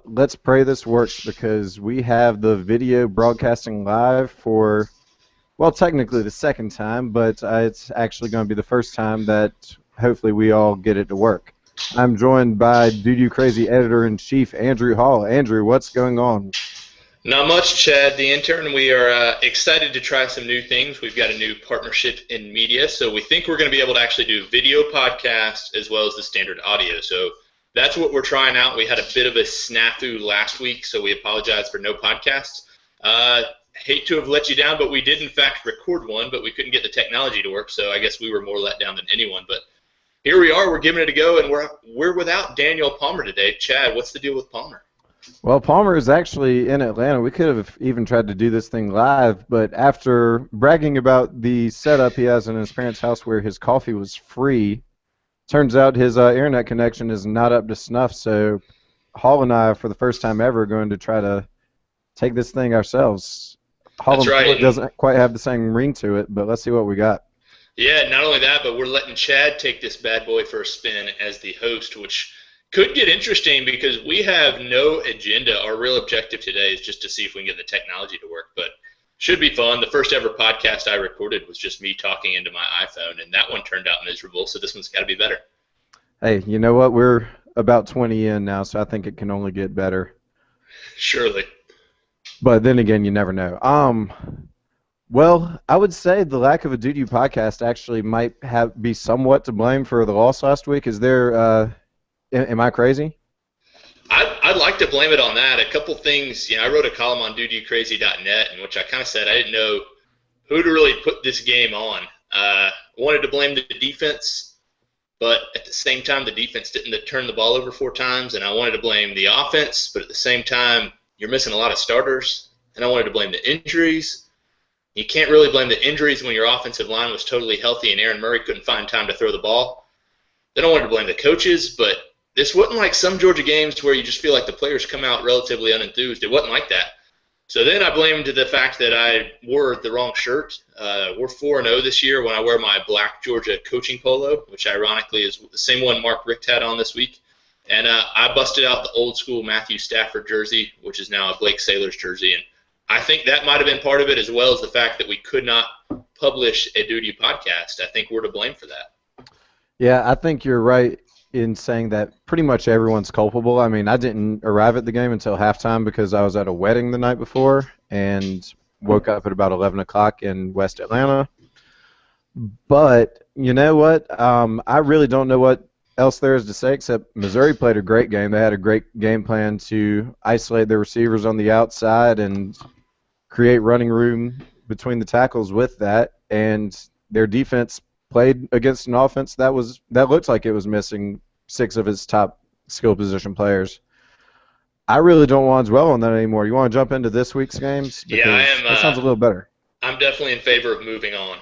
let's pray this works because we have the video broadcasting live for, well, technically the second time, but it's actually going to be the first time that hopefully we all get it to work. I'm joined by Doo Crazy Editor-in-Chief Andrew Hall. Andrew, what's going on? Not much, Chad, the intern. We are excited to try some new things. We've got a new partnership in media, so we think we're going to be able to actually do video podcasts as well as the standard audio. So that's what we're trying out. We had a bit of a snafu last week, so we apologize for no podcasts. Hate to have let you down, but we did in fact record one, but we couldn't get the technology to work, so I guess we were more let down than anyone. But here we are. We're giving it a go, and we're without Daniel Palmer today. Chad, what's the deal with Palmer? Well, Palmer is actually in Atlanta. We could have even tried to do this thing live, but after bragging about the setup he has in his parents' house where his coffee was free, turns out his internet connection is not up to snuff. So Hall and I, for the first time ever, are going to try to take this thing ourselves. Hall That's and right. doesn't quite have the same ring to it, but let's see what we got. Yeah, not only that, but we're letting Chad take this bad boy for a spin as the host, which could get interesting because we have no agenda. Our real objective today is just to see if we can get the technology to work, but should be fun. The first ever podcast I recorded was just me talking into my iPhone, and that one turned out miserable, so this one's got to be better. Hey, you know what? We're about 20 in now, so I think it can only get better. Surely. But then again, you never know. Well, I would say the lack of a Doo podcast actually might be somewhat to blame for the loss last week. Is there? Am I crazy? I'd like to blame it on that. A couple things. I wrote a column on doodocrazy.net in which I kind of said I didn't know who to really put this game on. Wanted to blame the defense, but at the same time, the defense didn't turn the ball over 4 times, and I wanted to blame the offense, but at the same time, you're missing a lot of starters, and I wanted to blame the injuries. You can't really blame the injuries when your offensive line was totally healthy and Aaron Murray couldn't find time to throw the ball. Then I wanted to blame the coaches, but this wasn't like some Georgia games where you just feel like the players come out relatively unenthused. It wasn't like that. So then I blamed the fact that I wore the wrong shirt. We're 4-0 this year when I wear my black Georgia coaching polo, which ironically is the same one Mark Richt had on this week. And I busted out the old school Matthew Stafford jersey, which is now a Blake Sailors jersey. And I think that might have been part of it, as well as the fact that we could not publish a Duty podcast. I think we're to blame for that. Yeah, I think you're right in saying that pretty much everyone's culpable. I mean, I didn't arrive at the game until halftime because I was at a wedding the night before and woke up at about 11 o'clock in West Atlanta. But you know what? I really don't know what else there is to say except Missouri played a great game. They had a great game plan to isolate their receivers on the outside and create running room between the tackles with that, and their defense played against an offense that looked like it was missing 6 of its top skill position players. I really don't want to dwell on that anymore. You want to jump into this week's games? Because Yeah, I am. That sounds a little better. I'm definitely in favor of moving on.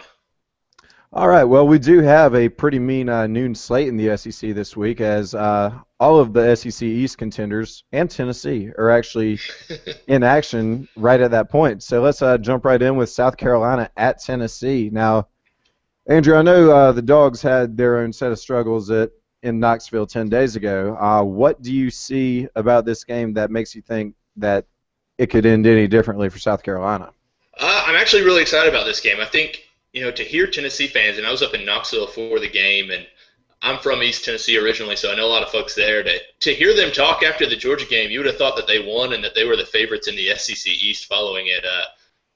All right, well, we do have a pretty mean noon slate in the SEC this week as all of the SEC East contenders and Tennessee are actually in action right at that point. So let's jump right in with South Carolina at Tennessee. Now, Andrew, I know the Dogs had their own set of struggles in Knoxville 10 days ago. What do you see about this game that makes you think that it could end any differently for South Carolina? I'm actually really excited about this game. I think, to hear Tennessee fans, and I was up in Knoxville for the game, and I'm from East Tennessee originally, so I know a lot of folks there. To hear them talk after the Georgia game, you would have thought that they won and that they were the favorites in the SEC East following it.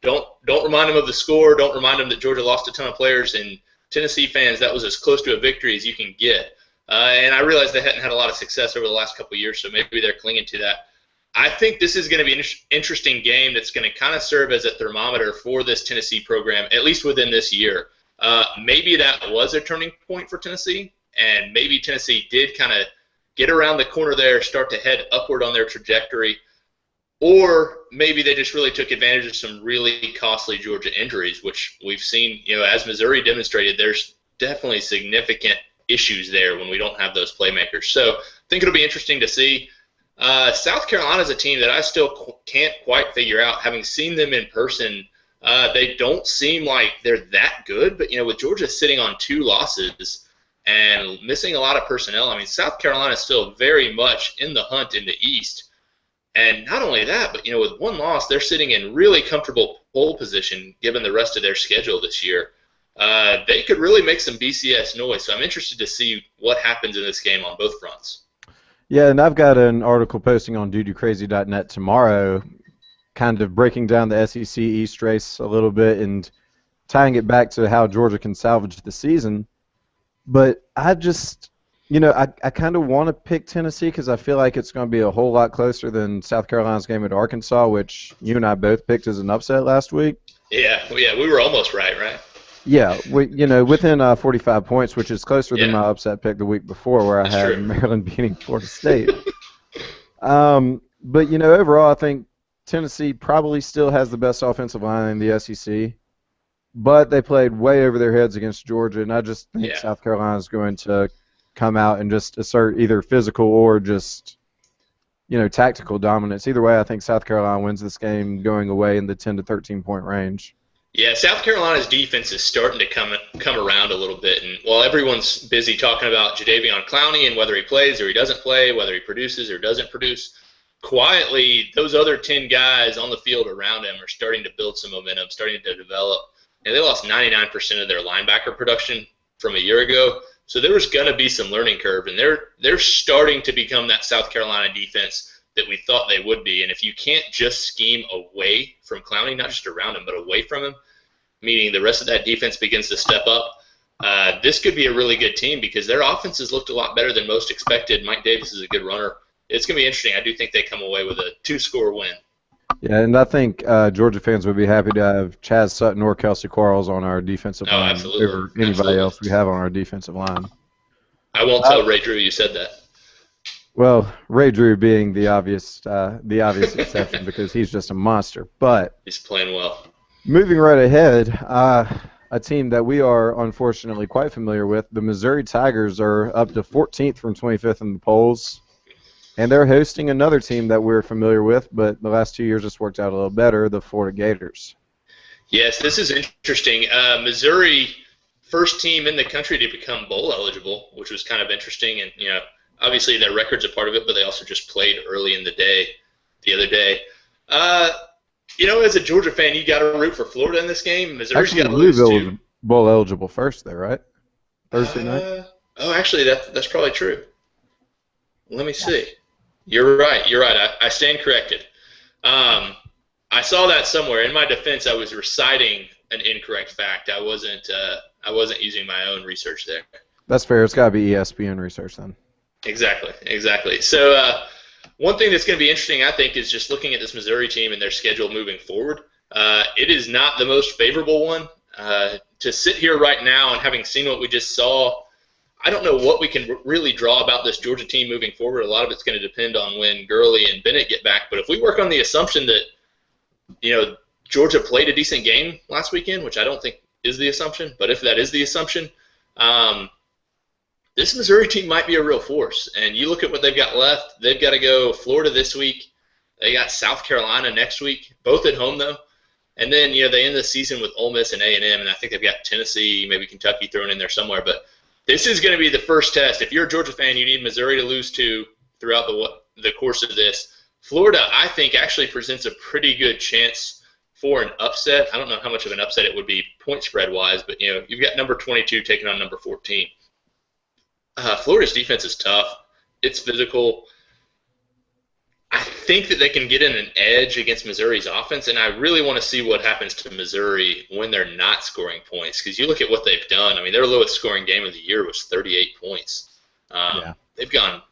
Don't remind them of the score. Don't remind them that Georgia lost a ton of players. And Tennessee fans, that was as close to a victory as you can get. And I realize they hadn't had a lot of success over the last couple of years, so maybe they're clinging to that. I think this is going to be an interesting game that's going to kind of serve as a thermometer for this Tennessee program, at least within this year. Maybe that was a turning point for Tennessee, and maybe Tennessee did kind of get around the corner there, start to head upward on their trajectory, or maybe they just really took advantage of some really costly Georgia injuries, which we've seen, as Missouri demonstrated, there's definitely significant issues there when we don't have those playmakers. So I think it'll be interesting to see. South Carolina is a team that I still can't quite figure out. Having seen them in person, they don't seem like they're that good. But, with Georgia sitting on 2 losses and missing a lot of personnel, I mean, South Carolina is still very much in the hunt in the East. And not only that, but with one loss, they're sitting in really comfortable pole position given the rest of their schedule this year. They could really make some BCS noise. So I'm interested to see what happens in this game on both fronts. Yeah, and I've got an article posting on DudeCrazy.net tomorrow, kind of breaking down the SEC East race a little bit and tying it back to how Georgia can salvage the season. But I just, I kind of want to pick Tennessee because I feel like it's going to be a whole lot closer than South Carolina's game at Arkansas, which you and I both picked as an upset last week. Yeah, we were almost right? Yeah, within 45 points, which is closer than my upset pick the week before, where I had Maryland beating Florida State. But overall, I think Tennessee probably still has the best offensive line in the SEC, but they played way over their heads against Georgia, and I just think South Carolina is going to come out and just assert either physical or just tactical dominance. Either way, I think South Carolina wins this game going away in the 10 to 13 point range. Yeah, South Carolina's defense is starting to come around a little bit, and while everyone's busy talking about Jadeveon Clowney and whether he plays or he doesn't play, whether he produces or doesn't produce, quietly those other 10 guys on the field around him are starting to build some momentum, starting to develop. And they lost 99% of their linebacker production from a year ago, so there was going to be some learning curve, and they're starting to become that South Carolina defense that we thought they would be. And if you can't just scheme away from Clowney, not just around him, but away from him, meaning the rest of that defense begins to step up, this could be a really good team because their offense has looked a lot better than most expected. Mike Davis is a good runner. It's going to be interesting. I do think they come away with a 2-score win. Yeah, and I think Georgia fans would be happy to have Chaz Sutton or Kelsey Quarles on our defensive line over anybody else we have on our defensive line. I won't tell Ray Drew you said that. Well, Ray Drew being the obvious exception because he's just a monster. But he's playing well. Moving right ahead, a team that we are unfortunately quite familiar with, the Missouri Tigers are up to 14th from 25th in the polls, and they're hosting another team that we're familiar with, but the last 2 years just worked out a little better, the Florida Gators. Yes, this is interesting. Missouri, first team in the country to become bowl eligible, which was kind of interesting, and obviously their record's a part of it, but they also just played early in the other day. As a Georgia fan, you got to root for Florida in this game. Missouri's got to lose too. Louisville was bowl eligible first, there, right? Thursday night. Oh, actually, that's probably true. Let me see. You're right. I stand corrected. I saw that somewhere. In my defense, I was reciting an incorrect fact. I wasn't using my own research there. That's fair. It's got to be ESPN research then. Exactly. So one thing that's going to be interesting, I think, is just looking at this Missouri team and their schedule moving forward. It is not the most favorable one. To sit here right now and having seen what we just saw, I don't know what we can really draw about this Georgia team moving forward. A lot of it's going to depend on when Gurley and Bennett get back. But if we work on the assumption that, Georgia played a decent game last weekend, which I don't think is the assumption, but if that is the assumption, this Missouri team might be a real force. And you look at what they've got left. They've got to go Florida this week. They got South Carolina next week, both at home, though. And then, they end the season with Ole Miss and A&M, and I think they've got Tennessee, maybe Kentucky thrown in there somewhere. But this is going to be the first test. If you're a Georgia fan, you need Missouri to lose to throughout the course of this. Florida, I think, actually presents a pretty good chance for an upset. I don't know how much of an upset it would be point spread-wise, but, you've got number 22 taking on number 14. Florida's defense is tough. It's physical. I think that they can get in an edge against Missouri's offense, and I really want to see what happens to Missouri when they're not scoring points. Because you look at what they've done. I mean, their lowest scoring game of the year was 38 points. They've gone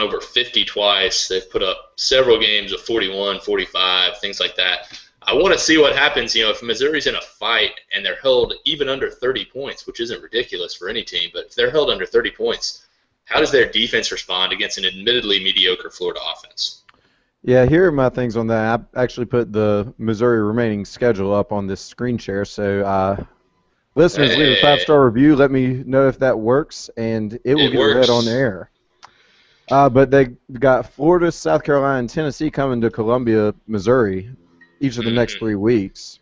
over 50 twice. They've put up several games of 41, 45, things like that. I want to see what happens, if Missouri's in a fight and they're held even under 30 points, which isn't ridiculous for any team, but if they're held under 30 points, how does their defense respond against an admittedly mediocre Florida offense? Yeah, here are my things on that. I actually put the Missouri remaining schedule up on this screen share, so listeners, leave a 5-star review. Let me know if that works, and it will get read on the air. But they got Florida, South Carolina, and Tennessee coming to Columbia, Missouri, each of the next 3 weeks.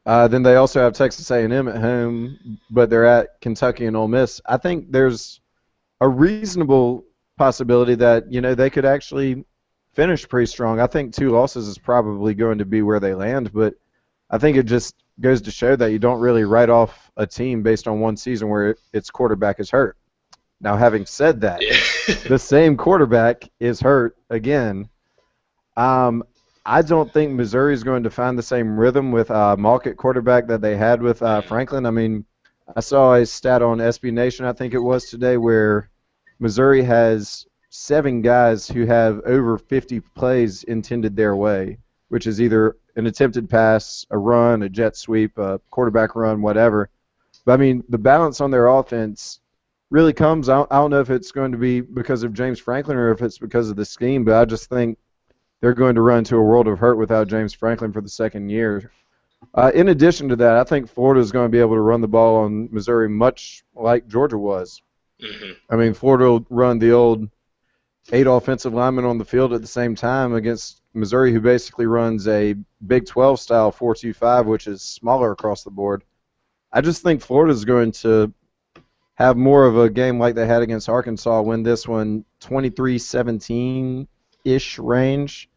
Then they also have Texas A&M at home, but they're at Kentucky and Ole Miss. I think there's a reasonable possibility that they could actually finished pretty strong. I think 2 losses is probably going to be where they land, but I think it just goes to show that you don't really write off a team based on one season where its quarterback is hurt. Now, having said that, the same quarterback is hurt again. I don't think Missouri is going to find the same rhythm with Malk at quarterback that they had with Franklin. I mean, I saw a stat on SB Nation, I think it was today, where Missouri has 7 guys who have over 50 plays intended their way, which is either an attempted pass, a run, a jet sweep, a quarterback run, whatever. But, I mean, the balance on their offense really comes. I don't know if it's going to be because of James Franklin or if it's because of the scheme, but I just think they're going to run into a world of hurt without James Franklin for the second year. In addition to that, I think Florida is going to be able to run the ball on Missouri much like Georgia was. Mm-hmm. I mean, Florida will run the old 8 offensive linemen on the field at the same time against Missouri, who basically runs a Big 12 style 4-2-5, which is smaller across the board. I just think Florida is going to have more of a game like they had against Arkansas, win this one 23-17-ish range.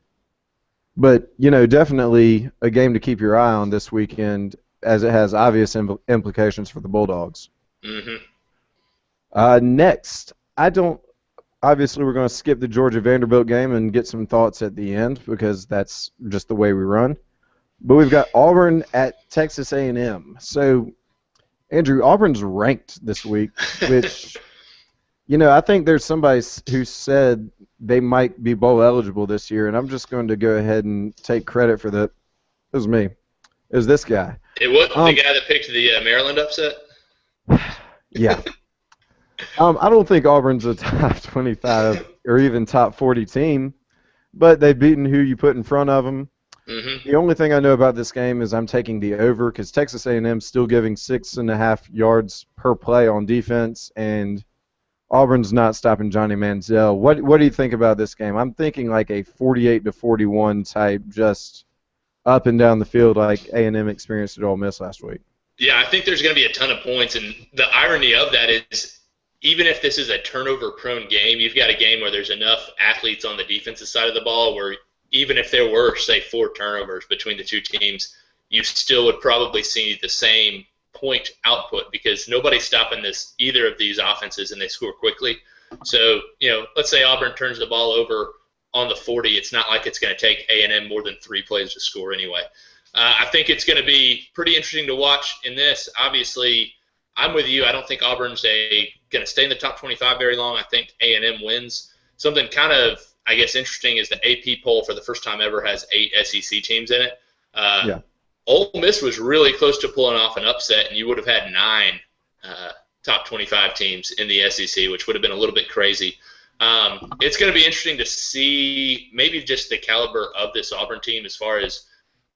But, definitely a game to keep your eye on this weekend, as it has obvious implications for the Bulldogs. Mm-hmm. Next, obviously we're going to skip the Georgia-Vanderbilt game and get some thoughts at the end because that's just the way we run. But we've got Auburn at Texas A&M. So, Andrew, Auburn's ranked this week, which, I think there's somebody who said they might be bowl eligible this year, and I'm just going to go ahead and take credit for that. It was me. It was this guy. It wasn't the guy that picked the Maryland upset? Yeah. I don't think Auburn's a top 25 or even top 40 team, but they've beaten who you put in front of them. Mm-hmm. The only thing I know about this game is I'm taking the over because Texas A&M still giving 6.5 yards per play on defense, and Auburn's not stopping Johnny Manziel. What do you think about this game? I'm thinking like a 48-41 type, just up and down the field like A&M experienced at Ole Miss last week. Yeah, I think there's going to be a ton of points, and the irony of that is even if this is a turnover-prone game, you've got a game where there's enough athletes on the defensive side of the ball where even if there were, say, 4 turnovers between the two teams, you still would probably see the same point output because nobody's stopping either of these offenses and they score quickly. So, let's say Auburn turns the ball over on the 40. It's not like it's going to take A&M more than 3 plays to score anyway. I think it's going to be pretty interesting to watch in this. Obviously, I'm with you. I don't think Auburn's going to stay in the top 25 very long. I think A&M wins. Something kind of, I guess, interesting is the AP poll for the first time ever has 8 SEC teams in it. Yeah. Ole Miss was really close to pulling off an upset, and you would have had 9 top 25 teams in the SEC, which would have been a little bit crazy. It's going to be interesting to see maybe just the caliber of this Auburn team as far as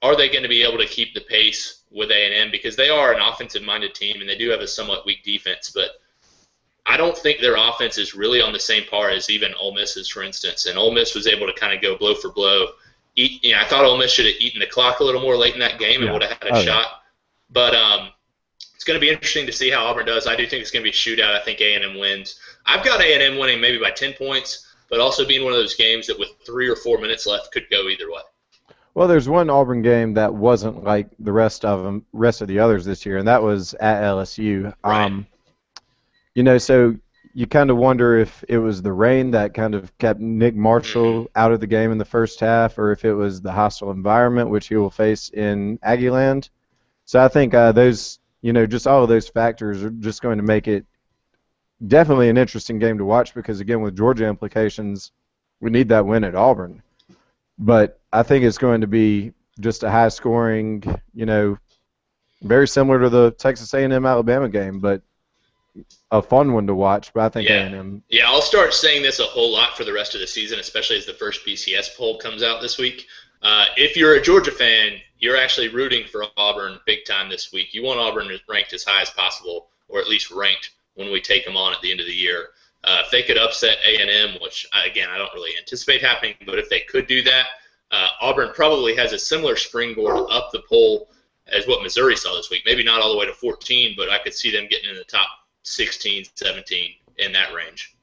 are they going to be able to keep the pace with A&M because they are an offensive-minded team and they do have a somewhat weak defense, but I don't think their offense is really on the same par as even Ole Miss's, for instance. And Ole Miss was able to kind of go blow for blow. I thought Ole Miss should have eaten the clock a little more late in that game and would have had a shot. But it's going to be interesting to see how Auburn does. I do think it's going to be a shootout. I think A&M wins. I've got A&M winning maybe by 10 points, but also being one of those games that with 3 or 4 minutes left could go either way. Well, there's one Auburn game that wasn't like the rest of the others this year, and that was at LSU. Right. So you kind of wonder if it was the rain that kind of kept Nick Marshall out of the game in the first half, or if it was the hostile environment which he will face in Aggieland. So I think those, just all of those factors are just going to make it definitely an interesting game to watch because, again, with Georgia implications, we need that win at Auburn. But I think it's going to be just a high-scoring, very similar to the Texas A&M Alabama game, but a fun one to watch. But I think A&M. Yeah, I'll start saying this a whole lot for the rest of the season, especially as the first BCS poll comes out this week. If you're a Georgia fan, you're actually rooting for Auburn big time this week. You want Auburn ranked as high as possible, or at least ranked when we take them on at the end of the year. If they could upset A&M, which, again, I don't really anticipate happening, but if they could do that, Auburn probably has a similar springboard up the poll as what Missouri saw this week. Maybe not all the way to 14, but I could see them getting in the top 16, 17 in that range.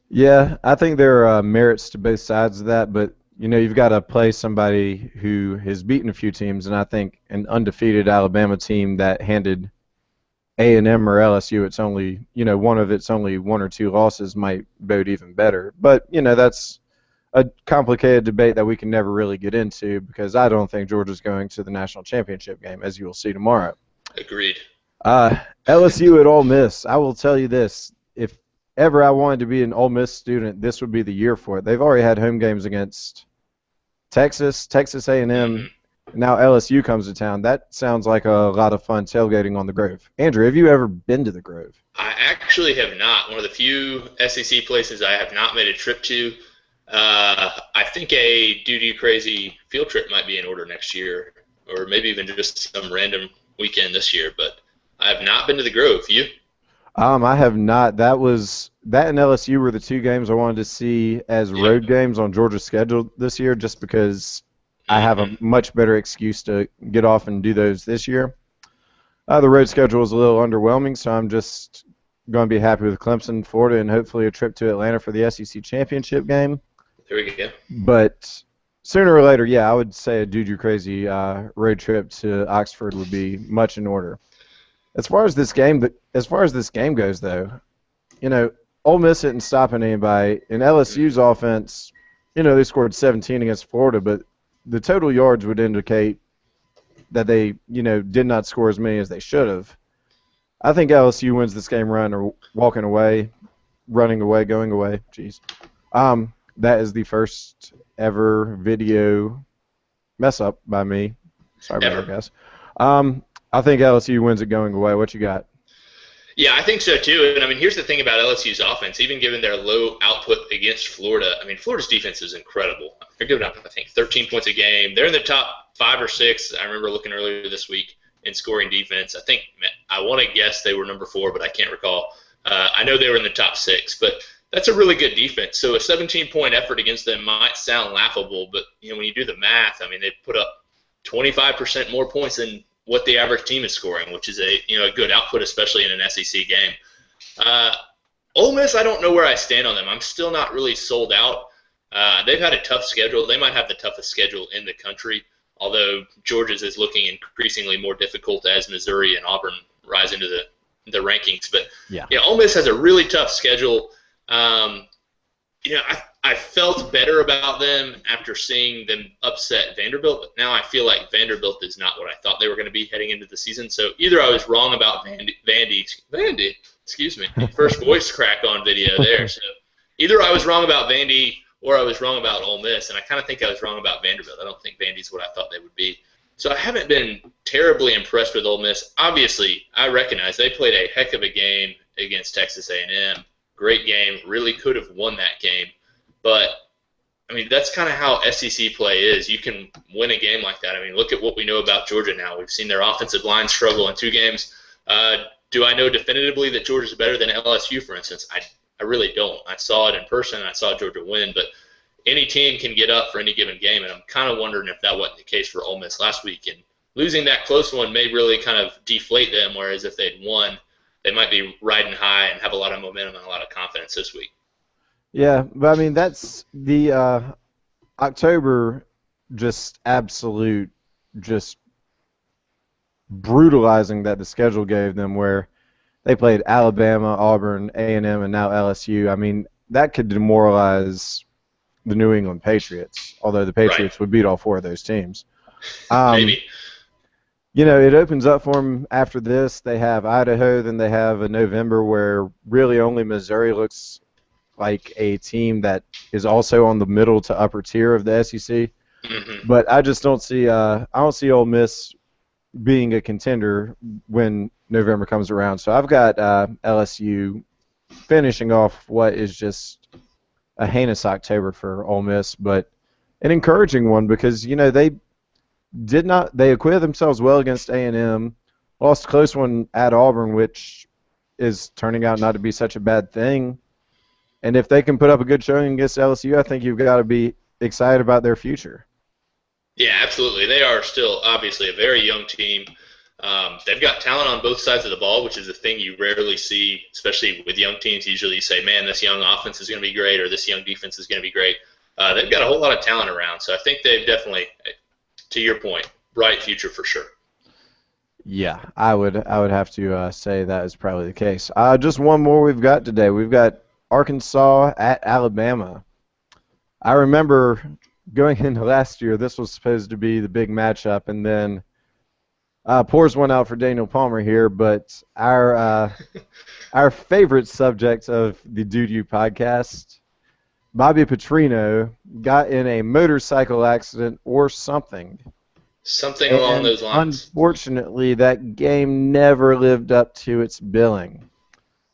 Yeah, I think there are merits to both sides of that, but you've got to play somebody who has beaten a few teams, and I think an undefeated Alabama team that handed A&M or LSU, it's only one of its only one or two losses might bode even better. But that's a complicated debate that we can never really get into because I don't think Georgia's going to the national championship game, as you will see tomorrow. Agreed. Uh, LSU at Ole Miss. I will tell you this: if ever I wanted to be an Ole Miss student, this would be the year for it. They've already had home games against Texas, Texas A&M. Now LSU comes to town. That sounds like a lot of fun tailgating on the Grove. Andrew, have you ever been to the Grove? I actually have not. One of the few SEC places I have not made a trip to. I think a Duty Crazy field trip might be in order next year, or maybe even just some random weekend this year. But I have not been to the Grove. You? I have not. That and LSU were the two games I wanted to see as road games on Georgia's schedule this year, just because I have a much better excuse to get off and do those this year. The road schedule is a little underwhelming, so I'm just going to be happy with Clemson, Florida, and hopefully a trip to Atlanta for the SEC championship game. There we go. But sooner or later, yeah, I would say a Dude You Crazy road trip to Oxford would be much in order. As far as this game goes, though, Ole Miss isn't stopping anybody. In LSU's offense, they scored 17 against Florida, but the total yards would indicate that they, did not score as many as they should have. I think LSU wins this game running away, going away. Jeez. That is the first ever video mess up by me. Sorry about that, guys. I think LSU wins it going away. What you got? Yeah, I think so too. And I mean, here's the thing about LSU's offense. Even given their low output against Florida, I mean, Florida's defense is incredible. They're giving up, I think, 13 points a game. They're in the top 5 or 6. I remember looking earlier this week in scoring defense. I want to guess they were number 4, but I can't recall. I know they were in the top 6, but that's a really good defense. So a 17-point effort against them might sound laughable, but when you do the math, I mean, they put up 25% more points than what the average team is scoring, which is a good output, especially in an SEC game. Ole Miss, I don't know where I stand on them. I'm still not really sold out. They've had a tough schedule. They might have the toughest schedule in the country, although Georgia's is looking increasingly more difficult as Missouri and Auburn rise into the rankings. But Ole Miss has a really tough schedule. I felt better about them after seeing them upset Vanderbilt, but now I feel like Vanderbilt is not what I thought they were going to be heading into the season. So either I was wrong about Vandy, excuse me, first voice crack on video there. So either I was wrong about Vandy or I was wrong about Ole Miss, and I kind of think I was wrong about Vanderbilt. I don't think Vandy's what I thought they would be. So I haven't been terribly impressed with Ole Miss. Obviously, I recognize they played a heck of a game against Texas A&M. Great game, really could have won that game. But, I mean, that's kind of how SEC play is. You can win a game like that. I mean, look at what we know about Georgia now. We've seen their offensive line struggle in 2 games. Do I know definitively that Georgia's better than LSU, for instance? I really don't. I saw it in person, and I saw Georgia win. But any team can get up for any given game, and I'm kind of wondering if that wasn't the case for Ole Miss last week. And losing that close one may really kind of deflate them, whereas if they'd won, they might be riding high and have a lot of momentum and a lot of confidence this week. Yeah, but I mean, that's the October just brutalizing that the schedule gave them, where they played Alabama, Auburn, A&M, and now LSU. I mean, that could demoralize the New England Patriots, although the Patriots would beat all 4 of those teams. Maybe. It opens up for them after this. They have Idaho, then they have a November where really only Missouri looks like a team that is also on the middle to upper tier of the SEC. Mm-hmm. But I just don't see I don't see Ole Miss being a contender when November comes around. So I've got LSU finishing off what is just a heinous October for Ole Miss, but an encouraging one because they acquitted themselves well against A&M, lost a close one at Auburn, which is turning out not to be such a bad thing. And if they can put up a good showing against LSU, I think you've got to be excited about their future. Yeah, absolutely. They are still obviously a very young team. They've got talent on both sides of the ball, which is a thing you rarely see, especially with young teams. Usually you say, man, this young offense is going to be great, or this young defense is going to be great. They've got a whole lot of talent around, so I think they've definitely, to your point, bright future for sure. Yeah, I would have to say that is probably the case. Just one more we've got today. We've got Arkansas at Alabama. I remember going into last year, this was supposed to be the big matchup, and then pours one out for Daniel Palmer here, but our favorite subject of the Dude You podcast, Bobby Petrino, got in a motorcycle accident or something. Something along those lines. Unfortunately, that game never lived up to its billing.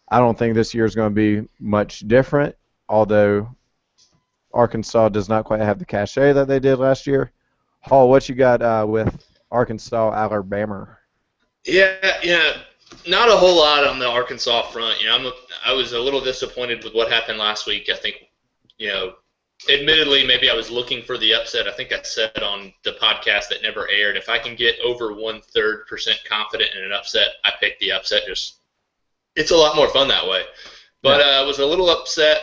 I don't think this year is going to be much different, although Arkansas does not quite have the cachet that they did last year. Hall, what you got with Arkansas, Alabama? Yeah, not a whole lot on the Arkansas front. I was a little disappointed with what happened last week. I think, admittedly, maybe I was looking for the upset. I think I said on the podcast that never aired, if I can get over 1/3% confident in an upset, I pick the upset. It's a lot more fun that way. But I was a little upset,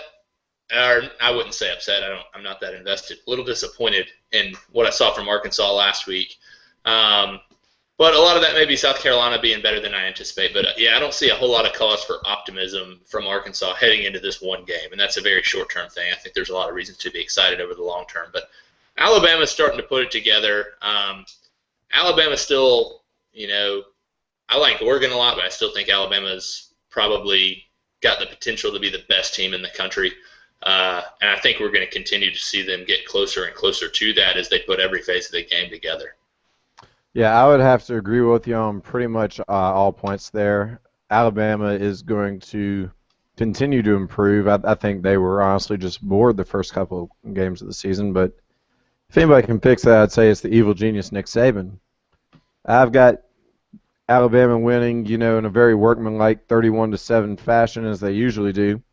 or I wouldn't say upset. I'm not that invested. A little disappointed in what I saw from Arkansas last week. But a lot of that may be South Carolina being better than I anticipate. But, I don't see a whole lot of cause for optimism from Arkansas heading into this one game, and that's a very short-term thing. I think there's a lot of reasons to be excited over the long term. But Alabama's starting to put it together. Alabama still, I like Oregon a lot, but I still think Alabama's probably got the potential to be the best team in the country. And I think we're going to continue to see them get closer and closer to that as they put every phase of the game together. Yeah, I would have to agree with you on pretty much all points there. Alabama is going to continue to improve. I think they were honestly just bored the first couple of games of the season, but if anybody can fix that, I'd say it's the evil genius Nick Saban. I've got Alabama winning, in a very workmanlike 31-7 fashion as they usually do.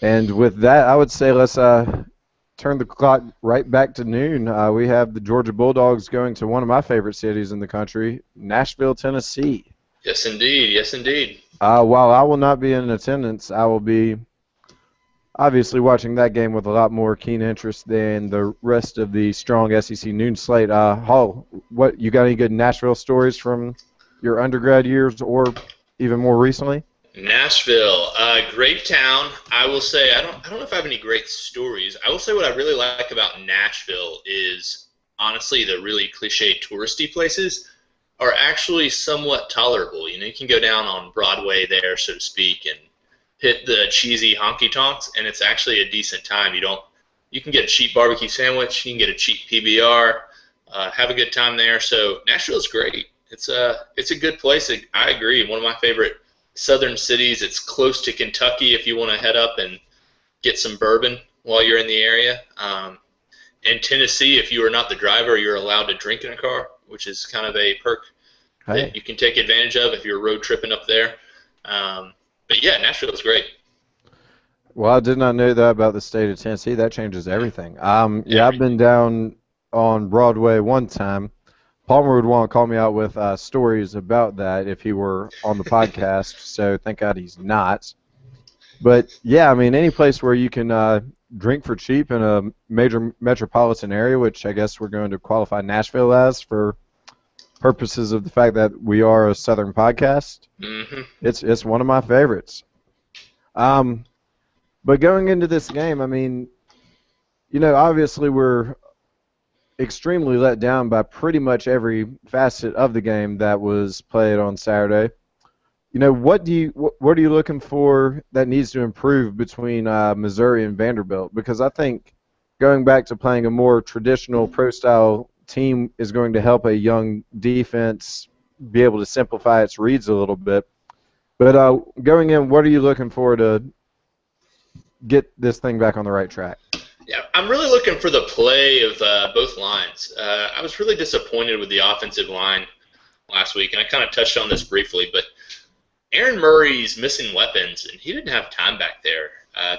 And with that, I would say let's turn the clock right back to noon. We have the Georgia Bulldogs going to one of my favorite cities in the country, Nashville, Tennessee. Yes, indeed. Yes, indeed. While I will not be in attendance, I will be obviously watching that game with a lot more keen interest than the rest of the strong SEC noon slate. Hall, you got any good Nashville stories from your undergrad years or even more recently? Nashville, great town. I will say I don't know if I have any great stories. I will say what I really like about Nashville is honestly the really cliche touristy places are actually somewhat tolerable. You can go down on Broadway there, so to speak, and hit the cheesy honky tonks, and it's actually a decent time. You can get a cheap barbecue sandwich, you can get a cheap PBR, have a good time there. So Nashville's great. It's a good place. I agree. One of my favorite southern cities. It's close to Kentucky if you want to head up and get some bourbon while you're in the area. And Tennessee, if you are not the driver, you're allowed to drink in a car, which is kind of a perk that you can take advantage of if you're road tripping up there. But yeah, Nashville is great. Well, I did not know that about the state of Tennessee. That changes everything. I've been down on Broadway one time. Palmer would want to call me out with stories about that if he were on the podcast, so thank God he's not. But, yeah, any place where you can drink for cheap in a major metropolitan area, which I guess we're going to qualify Nashville as for purposes of the fact that we are a Southern podcast, it's one of my favorites. But going into this game, obviously we're extremely let down by pretty much every facet of the game that was played on Saturday. What are you looking for that needs to improve between Missouri and Vanderbilt? Because I think going back to playing a more traditional pro-style team is going to help a young defense be able to simplify its reads a little bit. But going in, what are you looking for to get this thing back on the right track? Yeah, I'm really looking for the play of both lines. I was really disappointed with the offensive line last week, and I kind of touched on this briefly, but Aaron Murray's missing weapons, and he didn't have time back there.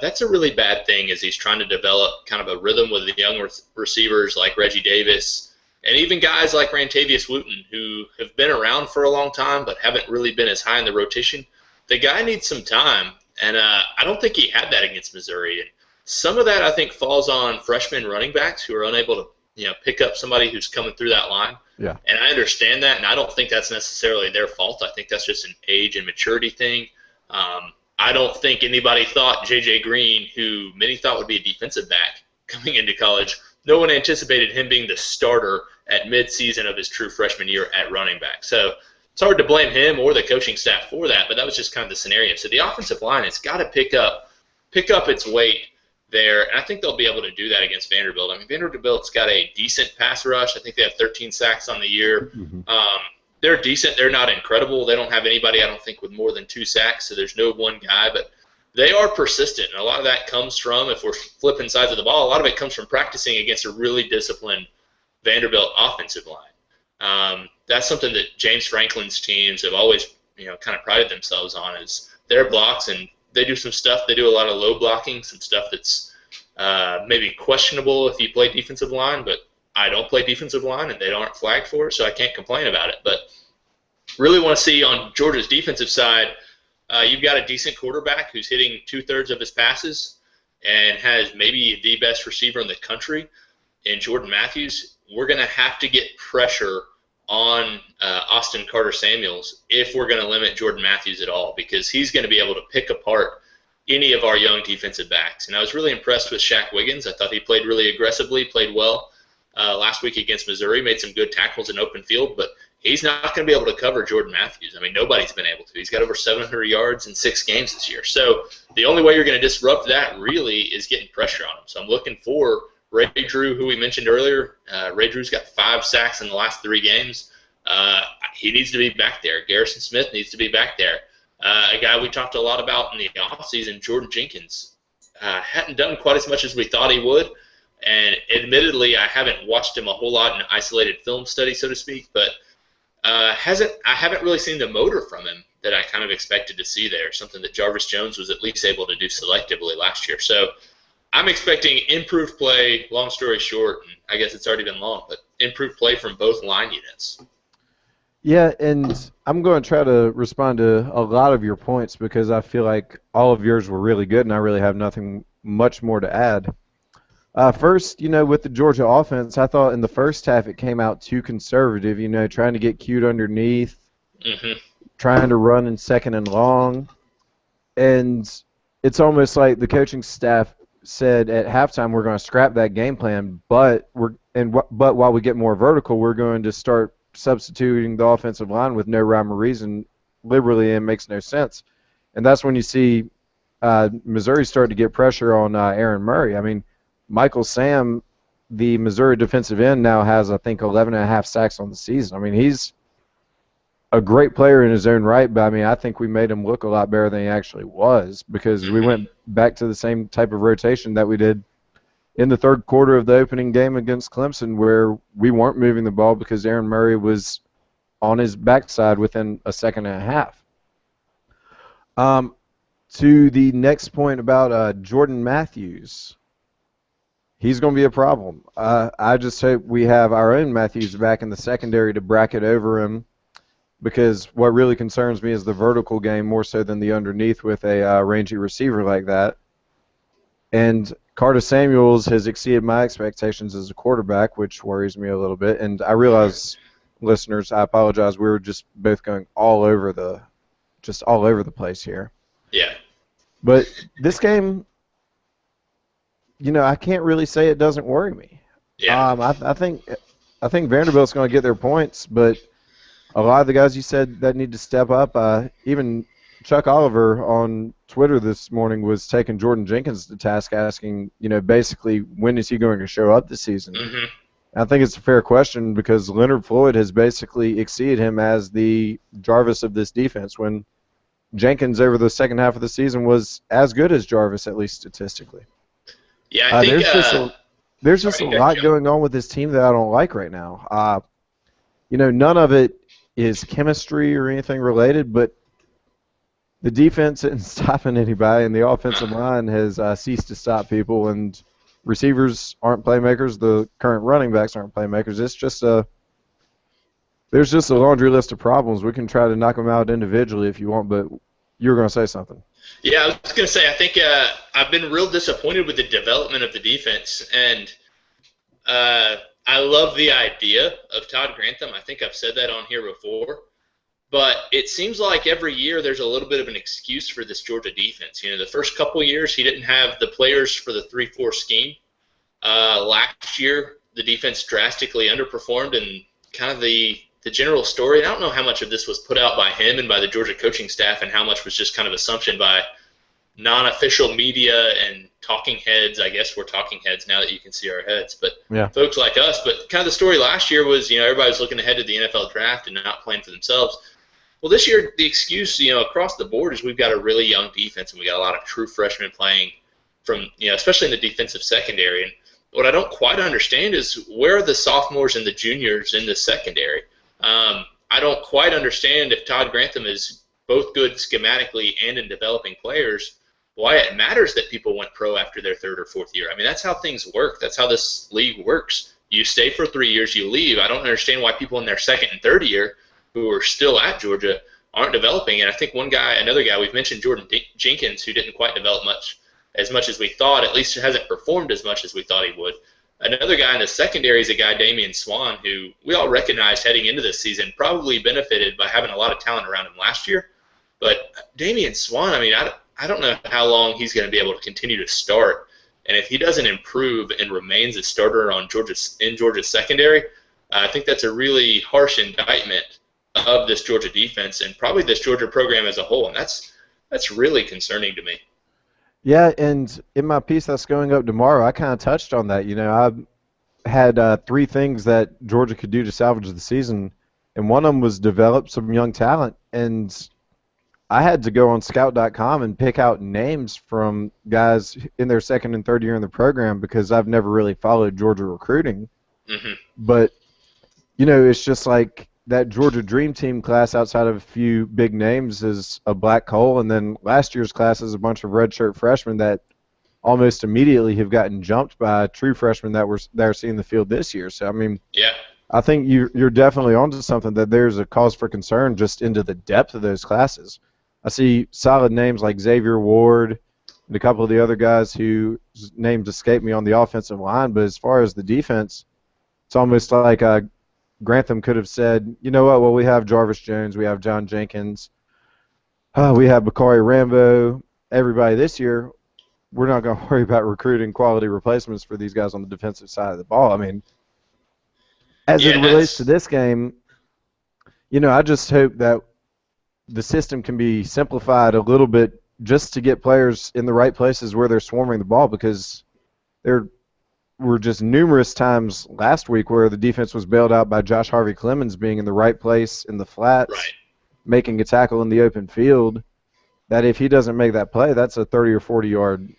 That's a really bad thing as he's trying to develop kind of a rhythm with the young receivers like Reggie Davis And even guys like Rantavius Wooten, who have been around for a long time but haven't really been as high in the rotation, the guy needs some time. And I don't think he had that against Missouri. And some of that, I think, falls on freshman running backs who are unable to pick up somebody who's coming through that line. Yeah. And I understand that, and I don't think that's necessarily their fault. I think that's just an age and maturity thing. I don't think anybody thought J.J. Green, who many thought would be a defensive back coming into college, no one anticipated him being the starter at midseason of his true freshman year at running back. So it's hard to blame him or the coaching staff for that, but that was just kind of the scenario. So the offensive line has got to pick up its weight there, and I think they'll be able to do that against Vanderbilt. I mean, Vanderbilt's got a decent pass rush. I think they have 13 sacks on the year. Mm-hmm. They're decent. They're not incredible. They don't have anybody, I don't think, with more than 2 sacks, so there's no one guy, but they are persistent, and a lot of that comes from, if we're flipping sides of the ball, a lot of it comes from practicing against a really disciplined Vanderbilt offensive line. That's something that James Franklin's teams have always, kind of prided themselves on, is their blocks, and they do some stuff. They do a lot of low blocking, some stuff that's maybe questionable if you play defensive line, but I don't play defensive line, and they aren't flagged for it, so I can't complain about it. But really want to see on Georgia's defensive side, you've got a decent quarterback who's hitting 2/3 of his passes and has maybe the best receiver in the country in Jordan Matthews. We're going to have to get pressure on Austin Carter-Samuels if we're going to limit Jordan Matthews at all, because he's going to be able to pick apart any of our young defensive backs. And I was really impressed with Shaq Wiggins. I thought he played really aggressively, played well last week against Missouri, made some good tackles in open field, but he's not going to be able to cover Jordan Matthews. I mean, nobody's been able to. He's got over 700 yards in 6 games this year. So the only way you're going to disrupt that really is getting pressure on him. So I'm looking for Ray Drew, who we mentioned earlier. Ray Drew's got 5 sacks in the last 3 games. He needs to be back there. Garrison Smith needs to be back there. A guy we talked a lot about in the offseason, Jordan Jenkins, hadn't done quite as much as we thought he would. And admittedly, I haven't watched him a whole lot in an isolated film study, so to speak, but I haven't really seen the motor from him that I kind of expected to see there, something that Jarvis Jones was at least able to do selectively last year. So I'm expecting improved play, long story short, and I guess it's already been long, but improved play from both line units. Yeah, and I'm going to try to respond to a lot of your points because I feel like all of yours were really good, and I really have nothing much more to add. First, with the Georgia offense, I thought in the first half it came out too conservative, trying to get cute underneath, trying to run in second and long. And it's almost like the coaching staff said at halftime, we're going to scrap that game plan, but while we get more vertical, we're going to start substituting the offensive line with no rhyme or reason liberally, and it makes no sense. And that's when you see Missouri start to get pressure on Aaron Murray. I mean, Michael Sam, the Missouri defensive end, now has, I think, 11.5 sacks on the season. I mean, he's a great player in his own right, but, I mean, I think we made him look a lot better than he actually was because we went back to the same type of rotation that we did in the third quarter of the opening game against Clemson, where we weren't moving the ball because Aaron Murray was on his backside within a second and a half. To the next point about Jordan Matthews, he's going to be a problem. I just hope we have our own Matthews back in the secondary to bracket over him, because what really concerns me is the vertical game more so than the underneath with a rangy receiver like that. And Carter-Samuels has exceeded my expectations as a quarterback, which worries me a little bit. And I realize, listeners, I apologize, we were just both going all over the place here. Yeah. But this game, I can't really say it doesn't worry me. Yeah. I think Vanderbilt's going to get their points, but a lot of the guys you said that need to step up, even Chuck Oliver on Twitter this morning was taking Jordan Jenkins to task, asking, basically, when is he going to show up this season? Mm-hmm. I think it's a fair question because Leonard Floyd has basically exceeded him as the Jarvis of this defense, when Jenkins over the second half of the season was as good as Jarvis, at least statistically. Yeah, I think there's just a lot going on with this team that I don't like right now. None of it is chemistry or anything related, but the defense isn't stopping anybody, and the offensive line has ceased to stop people. And, receivers aren't playmakers. The current running backs aren't playmakers. There's just a laundry list of problems. We can try to knock them out individually if you want, but you were going to say something. Yeah, I was going to say, I think I've been real disappointed with the development of the defense, and I love the idea of Todd Grantham. I think I've said that on here before. But it seems like every year there's a little bit of an excuse for this Georgia defense. The first couple of years he didn't have the players for the 3-4 scheme. Last year the defense drastically underperformed, and kind of the general story, I don't know how much of this was put out by him and by the Georgia coaching staff and how much was just kind of assumption by non-official media and talking heads. I guess we're talking heads now that you can see our heads, but yeah, folks like us. But kind of the story last year was, everybody was looking ahead to the NFL draft and not playing for themselves. Well, this year the excuse, across the board is we've got a really young defense and we got a lot of true freshmen playing from, especially in the defensive secondary. And what I don't quite understand is where are the sophomores and the juniors in the secondary? I don't quite understand if Todd Grantham is both good schematically and in developing players, why it matters that people went pro after their third or fourth year. I mean, that's how things work. That's how this league works. You stay for 3 years, you leave. I don't understand why people in their second and third year who are still at Georgia aren't developing. And I think another guy, we've mentioned Jordan Jenkins, who didn't quite develop as much as we thought, at least hasn't performed as much as we thought he would. Another guy in the secondary is a guy, Damian Swann, who we all recognized heading into this season probably benefited by having a lot of talent around him last year. But Damian Swann, I mean, I don't know how long he's going to be able to continue to start. And if he doesn't improve and remains a starter in Georgia's secondary, I think that's a really harsh indictment of this Georgia defense and probably this Georgia program as a whole. And that's really concerning to me. Yeah, and in my piece that's going up tomorrow, I kind of touched on that. I had 3 things that Georgia could do to salvage the season, and one of them was develop some young talent. And I had to go on Scout.com and pick out names from guys in their second and third year in the program because I've never really followed Georgia recruiting. Mm-hmm. But, it's just like that Georgia Dream Team class outside of a few big names is a black hole, and then last year's class is a bunch of redshirt freshmen that almost immediately have gotten jumped by true freshmen that are seeing the field this year. So, I mean, yeah, I think you're definitely onto something, that there's a cause for concern just into the depth of those classes. I see solid names like Xavier Ward and a couple of the other guys whose names escape me on the offensive line, but as far as the defense, it's almost like Grantham could have said, you know what, well, we have Jarvis Jones, we have John Jenkins, we have Bakari Rambo, everybody this year, we're not going to worry about recruiting quality replacements for these guys on the defensive side of the ball. I mean, as it relates to this game, I just hope that the system can be simplified a little bit just to get players in the right places where they're swarming the ball, because there were just numerous times last week where the defense was bailed out by Josh Harvey Clemens being in the right place in the flats, right, making a tackle in the open field, that if he doesn't make that play, that's a 30 or 40-yard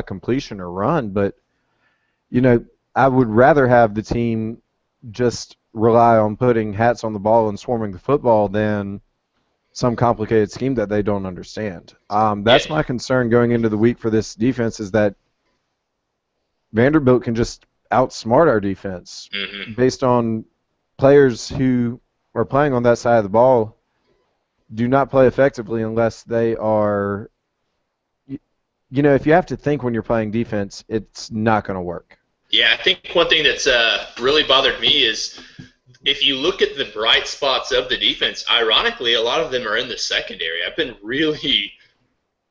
completion or run. But, I would rather have the team just rely on putting hats on the ball and swarming the football than some complicated scheme that they don't understand. That's my concern going into the week for this defense, is that Vanderbilt can just outsmart our defense based on players who are playing on that side of the ball do not play effectively unless they are, if you have to think when you're playing defense, it's not going to work. Yeah, I think one thing that's really bothered me is if you look at the bright spots of the defense, ironically, a lot of them are in the secondary. I've been really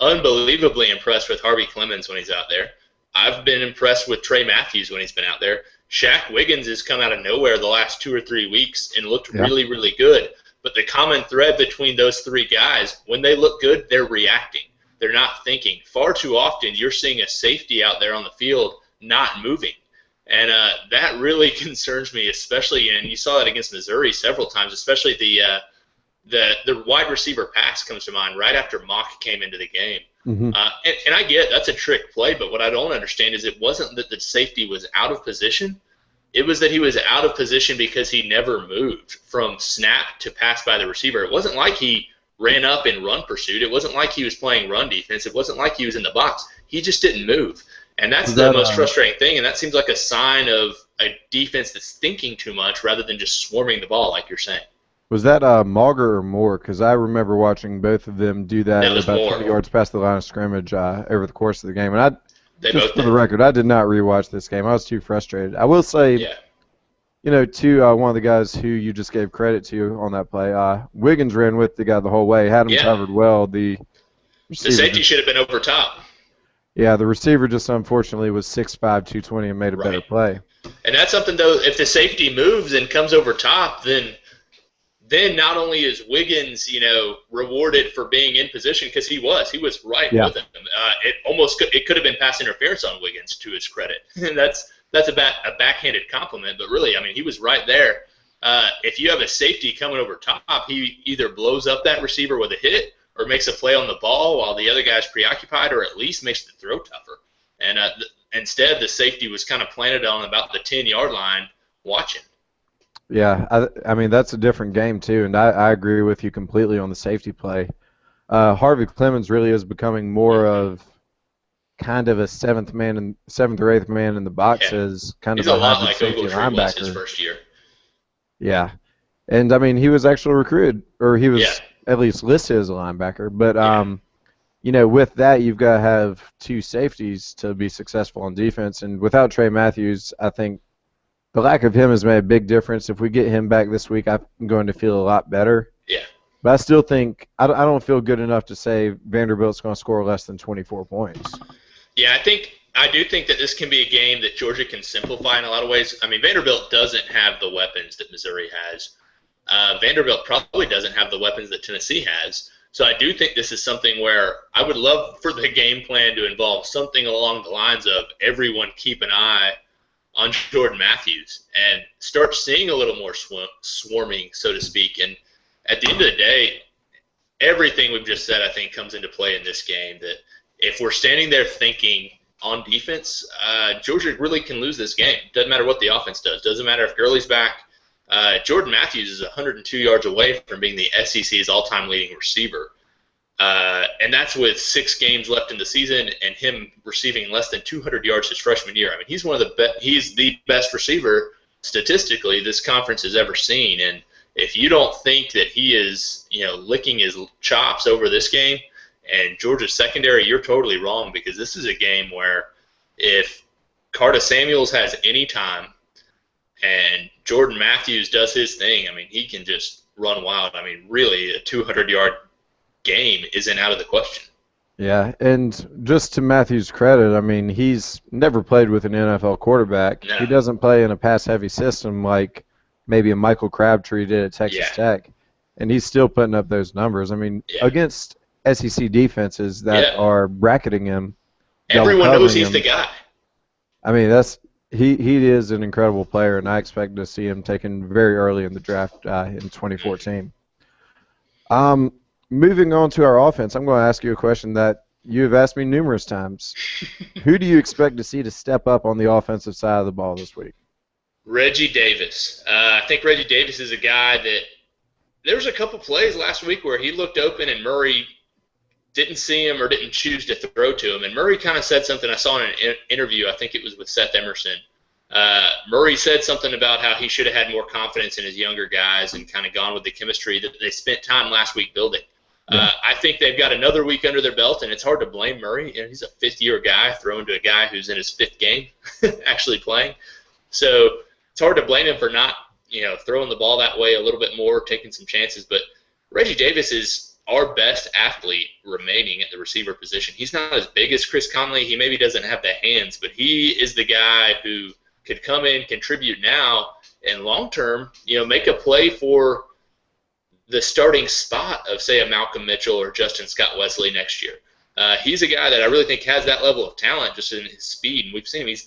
unbelievably impressed with Harvey Clemens when he's out there. I've been impressed with Trey Matthews when he's been out there. Shaq Wiggins has come out of nowhere the last 2 or 3 weeks and looked really, really good. But the common thread between those 3 guys, when they look good, they're reacting. They're not thinking. Far too often, you're seeing a safety out there on the field not moving. And that really concerns me, especially, and you saw that against Missouri several times, especially the wide receiver pass comes to mind right after Mock came into the game. Mm-hmm. And I get that's a trick play, but what I don't understand is it wasn't that the safety was out of position. It was that he was out of position because he never moved from snap to pass by the receiver. It wasn't like he ran up in run pursuit. It wasn't like he was playing run defense. It wasn't like he was in the box. He just didn't move. And that's Was the that most frustrating thing, and that seems like a sign of a defense that's thinking too much rather than just swarming the ball, like you're saying. was that Mauger or Moore? Because I remember watching both of them do that That was about Moore. 20 yards past the line of scrimmage over the course of the game. And They just both for did. the record, I did not rewatch this game. I was too frustrated. I will say, Yeah. to one of the guys who you just gave credit to on that play, Wiggins ran with the guy the whole way, had him Yeah. covered well. The The safety should have been over top. Yeah, the receiver just unfortunately was 6'5", 220 and made a better Right. play. And that's something, though, if the safety moves and comes over top, then not only is Wiggins, rewarded for being in position, because he was right Yeah. with him. It could have been pass interference on Wiggins, to his credit. And that's a backhanded compliment, but really, I mean, he was right there. If you have a safety coming over top, he either blows up that receiver with a hit or makes a play on the ball while the other guy's preoccupied, or at least makes the throw tougher. And instead, the safety was kind of planted on about the 10-yard line watching. Yeah, I mean that's a different game too, and I agree with you completely on the safety play. Harvey Clemens really is becoming more of kind of a seventh or eighth man in the box as kind He's of a lot hybrid like safety Ogletree was his linebacker. first year. Yeah, and I mean he was actually recruited, or he was Yeah. at least listed as a linebacker. But Yeah. with that you've got to have two safeties to be successful on defense, and without Trey Matthews, I think the lack of him has made a big difference. If we get him back this week, I'm going to feel a lot better. Yeah. But I still think I don't feel good enough to say Vanderbilt's going to score less than 24 points. Yeah, I do think that this can be a game that Georgia can simplify in a lot of ways. I mean, Vanderbilt doesn't have the weapons that Missouri has. Vanderbilt probably doesn't have the weapons that Tennessee has. So I do think this is something where I would love for the game plan to involve something along the lines of everyone keep an eye on Jordan Matthews and start seeing a little more swarming, so to speak. And at the end of the day, everything we've just said, I think, comes into play in this game. That if we're standing there thinking on defense, Georgia really can lose this game. Doesn't matter what the offense does. Doesn't matter if Gurley's back. Jordan Matthews is 102 yards away from being the SEC's all-time leading receiver. And that's with 6 games left in the season and him receiving less than 200 yards his freshman year. I mean, he's the best receiver statistically this conference has ever seen. And if you don't think that he is, licking his chops over this game and Georgia's secondary, you're totally wrong, because this is a game where if Carta Samuels has any time and Jordan Matthews does his thing, I mean, he can just run wild. I mean, really, a 200-yard game isn't out of the question. Yeah, and just to Matthews' credit, I mean, he's never played with an NFL quarterback. No. He doesn't play in a pass-heavy system like maybe a Michael Crabtree did at Texas Tech, and he's still putting up those numbers. I mean, against SEC defenses that are bracketing him. Everyone knows he's the guy. I mean, he is an incredible player, and I expect to see him taken very early in the draft in 2014. Moving on to our offense, I'm going to ask you a question that you have asked me numerous times. Who do you expect to see to step up on the offensive side of the ball this week? Reggie Davis. I think Reggie Davis is a guy that there was a couple plays last week where he looked open and Murray didn't see him or didn't choose to throw to him. And Murray kind of said something I saw in an interview. I think it was with Seth Emerson. Murray said something about how he should have had more confidence in his younger guys and kind of gone with the chemistry that they spent time last week building. I think they've got another week under their belt, and it's hard to blame Murray. He's a fifth-year guy throwing to a guy who's in his 5th game actually playing. So it's hard to blame him for not, throwing the ball that way a little bit more, taking some chances. But Reggie Davis is our best athlete remaining at the receiver position. He's not as big as Chris Conley. He maybe doesn't have the hands, but he is the guy who could come in, contribute now, and long-term, make a play for the starting spot of, say, a Malcolm Mitchell or Justin Scott Wesley next year. He's a guy that I really think has that level of talent just in his speed. And we've seen him. He's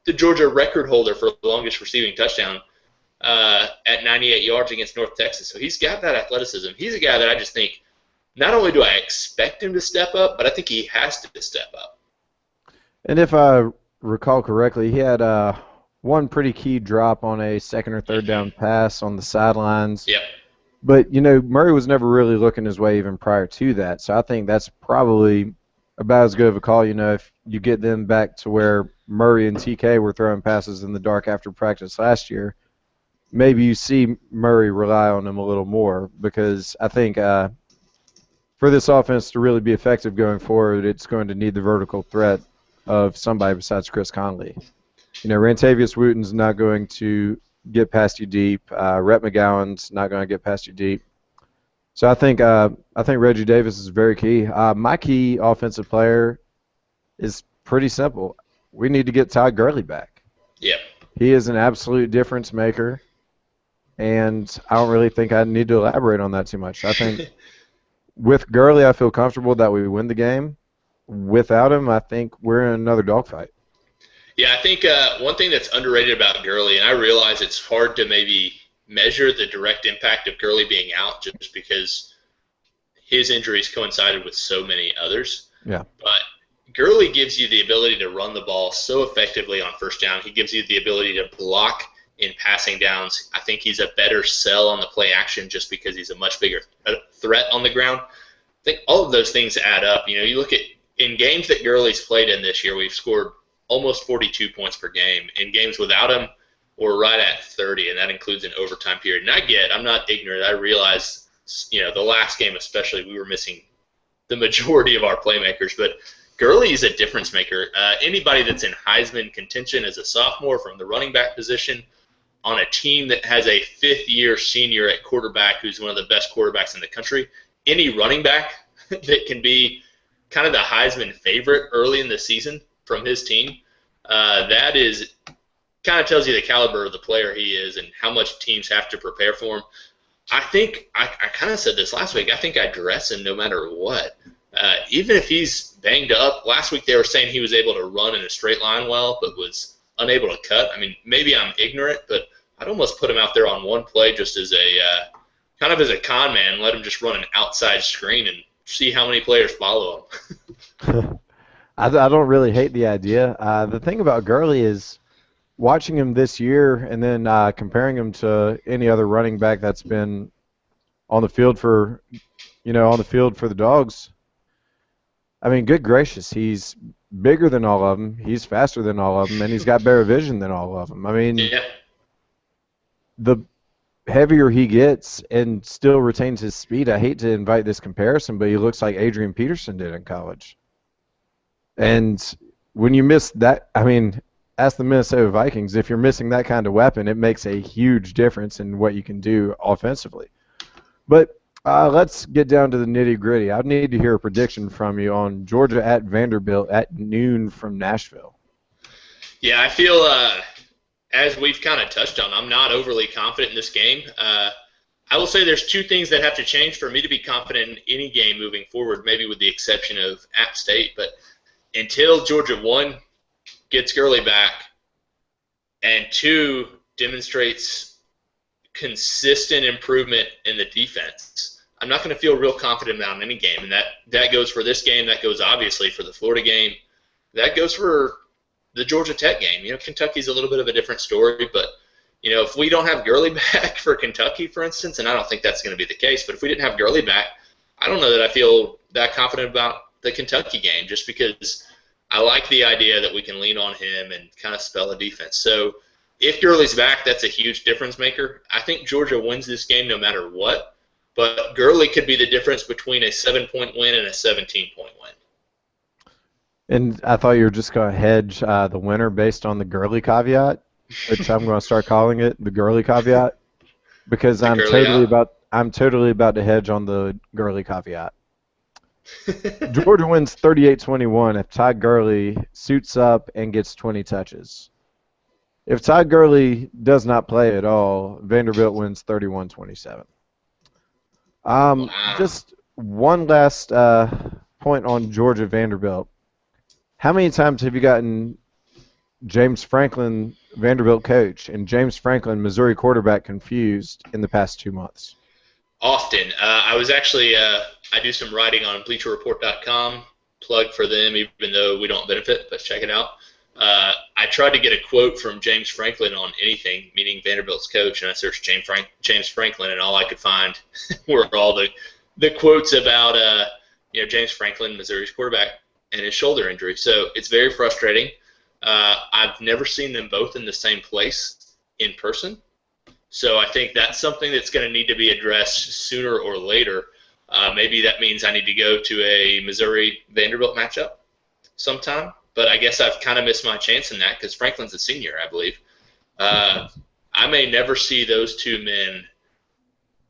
the Georgia record holder for the longest receiving touchdown at 98 yards against North Texas. So he's got that athleticism. He's a guy that I just think not only do I expect him to step up, but I think he has to step up. And if I recall correctly, he had one pretty key drop on a 2nd or 3rd down pass on the sidelines. Yep. But, Murray was never really looking his way even prior to that. So I think that's probably about as good of a call. If you get them back to where Murray and TK were throwing passes in the dark after practice last year, maybe you see Murray rely on him a little more because I think for this offense to really be effective going forward, it's going to need the vertical threat of somebody besides Chris Conley. Rantavius Wooten's not going to get past you deep. Rhett McGowan's not going to get past you deep. So I think Reggie Davis is very key. My key offensive player is pretty simple. We need to get Todd Gurley back. Yeah. He is an absolute difference maker, and I don't really think I need to elaborate on that too much. I think with Gurley, I feel comfortable that we win the game. Without him, I think we're in another dogfight. Yeah, I think one thing that's underrated about Gurley, and I realize it's hard to maybe measure the direct impact of Gurley being out just because his injuries coincided with so many others. Yeah. But Gurley gives you the ability to run the ball so effectively on first down. He gives you the ability to block in passing downs. I think he's a better sell on the play action just because he's a much bigger threat on the ground. I think all of those things add up. You look at in games that Gurley's played in this year, we've scored almost 42 points per game. In games without him, we're right at 30, and that includes an overtime period. And I'm not ignorant. I realize, the last game especially, we were missing the majority of our playmakers. But Gurley is a difference maker. Anybody that's in Heisman contention as a sophomore from the running back position on a team that has a fifth-year senior at quarterback who's one of the best quarterbacks in the country, any running back that can be kind of the Heisman favorite early in the season from his team, that is kind of tells you the caliber of the player he is and how much teams have to prepare for him. I think I kind of said this last week. I think I dress him no matter what. Even if he's banged up, last week they were saying he was able to run in a straight line well, but was unable to cut. I mean, maybe I'm ignorant, but I'd almost put him out there on one play just as a kind of as a con man, let him just run an outside screen and see how many players follow him. I don't really hate the idea. The thing about Gurley is watching him this year and then comparing him to any other running back that's been on the field for the Dogs. I mean, good gracious, he's bigger than all of them. He's faster than all of them, and he's got better vision than all of them. I mean, Yeah. the heavier he gets and still retains his speed. I hate to invite this comparison, but he looks like Adrian Peterson did in college. And when you miss that, I mean, ask the Minnesota Vikings, if you're missing that kind of weapon, it makes a huge difference in what you can do offensively. But let's get down to the nitty-gritty. I need to hear a prediction from you on Georgia at Vanderbilt at noon from Nashville. Yeah, I feel, as we've kind of touched on, I'm not overly confident in this game. I will say there's two things that have to change for me to be confident in any game moving forward, maybe with the exception of App State. But until Georgia, one, gets Gurley back, and two, demonstrates consistent improvement in the defense, I'm not going to feel real confident about any game. And that goes for this game. That goes, obviously, for the Florida game. That goes for the Georgia Tech game. Kentucky's a little bit of a different story, but, if we don't have Gurley back for Kentucky, for instance, and I don't think that's going to be the case, but if we didn't have Gurley back, I don't know that I feel that confident about the Kentucky game just because I like the idea that we can lean on him and kind of spell a defense. So if Gurley's back, that's a huge difference maker. I think Georgia wins this game no matter what, but Gurley could be the difference between a 7-point win and a 17-point win. And I thought you were just going to hedge the winner based on the Gurley caveat, which I'm going to start calling it the Gurley caveat, because I'm totally about to hedge on the Gurley caveat. Georgia wins 38-21 if Todd Gurley suits up and gets 20 touches. If Todd Gurley does not play at all, Vanderbilt wins 31-27. Wow. Just one last point on Georgia Vanderbilt. How many times have you gotten James Franklin, Vanderbilt coach, and James Franklin, Missouri quarterback, confused in the past 2 months? Often. I was actually I do some writing on BleacherReport.com, plug for them, even though we don't benefit, but check it out. I tried to get a quote from James Franklin on anything, meaning Vanderbilt's coach, and I searched James Franklin, and all I could find were all the quotes about James Franklin, Missouri's quarterback. and his shoulder injury. So it's very frustrating. I've never seen them both in the same place in person. So I think that's something that's going to need to be addressed sooner or later. Maybe that means I need to go to a Missouri-Vanderbilt matchup sometime. But I guess I've kind of missed my chance in that because Franklin's a senior, I believe. I may never see those two men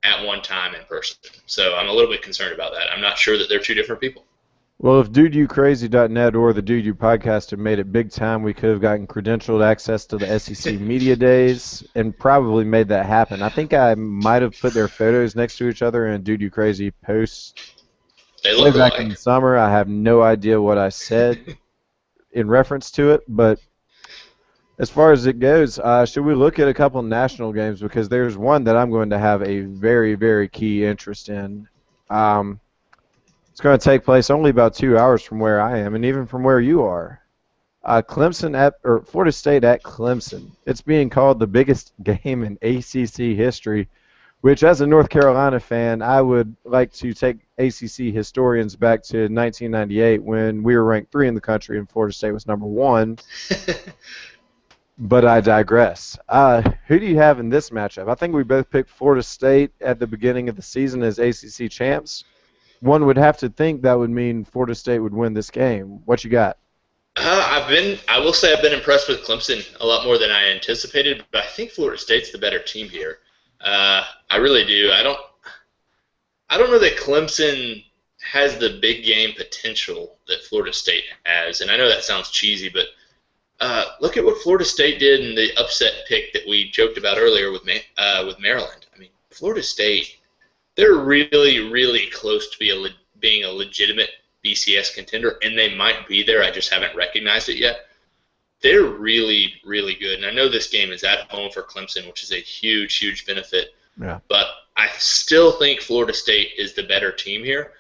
at one time in person. So I'm a little bit concerned about that. I'm not sure that they're two different people. Well, if DudeYouCrazy.net or the Dude You podcast had made it big time, we could have gotten credentialed access to the SEC Media Days and probably made that happen. I think I might have put their photos next to each other in a Dude You Crazy post. They look way back in the summer. I have no idea what I said in reference to it, but as far as it goes, should we look at a couple national games? Because there's one that I'm going to have a very, very key interest in. It's going to take place only about 2 hours from where I am, and even from where you are. Florida State at Clemson. It's being called the biggest game in ACC history, which, as a North Carolina fan, I would like to take ACC historians back to 1998 when we were ranked 3 in the country and Florida State was number 1. But I digress. Who do you have in this matchup? I think we both picked Florida State at the beginning of the season as ACC champs. One would have to think that would mean Florida State would win this game. What you got? I will say I've been impressed with Clemson a lot more than I anticipated, but I think Florida State's the better team here. I really do. I don't know that Clemson has the big game potential that Florida State has, and I know that sounds cheesy, but look at what Florida State did in the upset pick that we joked about earlier with Maryland. I mean, Florida State, they're really, really close to being a legitimate BCS contender, and they might be there. I just haven't recognized it yet. They're really, really good, and I know this game is at home for Clemson, which is a huge, huge benefit. Yeah. But I still think Florida State is the better team here.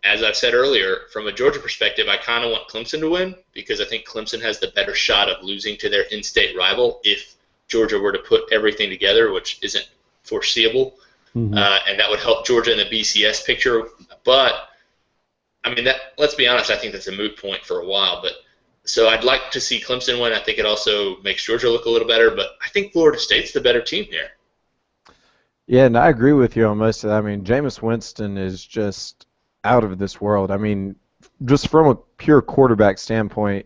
As I've said earlier, from a Georgia perspective, I kind of want Clemson to win because I think Clemson has the better shot of losing to their in-state rival if Georgia were to put everything together, which isn't foreseeable. Mm-hmm. And that would help Georgia in the BCS picture. But, I mean, let's be honest, I think that's a moot point for a while. But so I'd like to see Clemson win. I think it also makes Georgia look a little better. But I think Florida State's the better team here. Yeah, and I agree with you on most of that. I mean, Jameis Winston is just out of this world. I mean, just from a pure quarterback standpoint,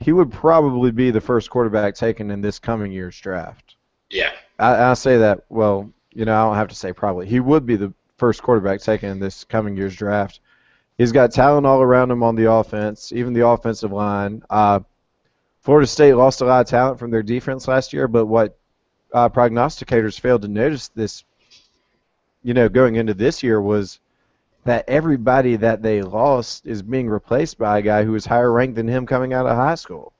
he would probably be the first quarterback taken in this coming year's draft. Yeah. I say that, well, I don't have to say probably. He would be the first quarterback taken in this coming year's draft. He's got talent all around him on the offense, even the offensive line. Florida State lost a lot of talent from their defense last year, but what prognosticators failed to notice this, going into this year was that everybody that they lost is being replaced by a guy who is higher ranked than him coming out of high school.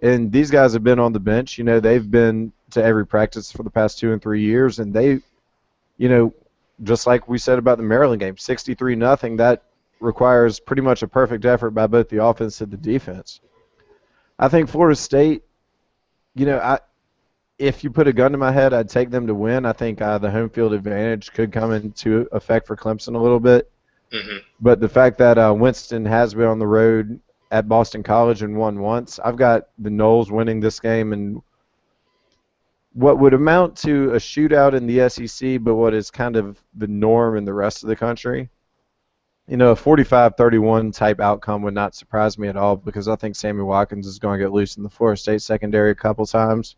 And these guys have been on the bench. They've been to every practice for the past 2 and 3 years, and they, just like we said about the Maryland game, 63-0, that requires pretty much a perfect effort by both the offense and the defense. I think Florida State, if you put a gun to my head, I'd take them to win. I think the home field advantage could come into effect for Clemson a little bit. Mm-hmm. But the fact that Winston has been on the road at Boston College and won once, I've got the Noles winning this game and what would amount to a shootout in the SEC, but what is kind of the norm in the rest of the country. A 45-31 type outcome would not surprise me at all because I think Sammy Watkins is going to get loose in the Florida State secondary a couple times.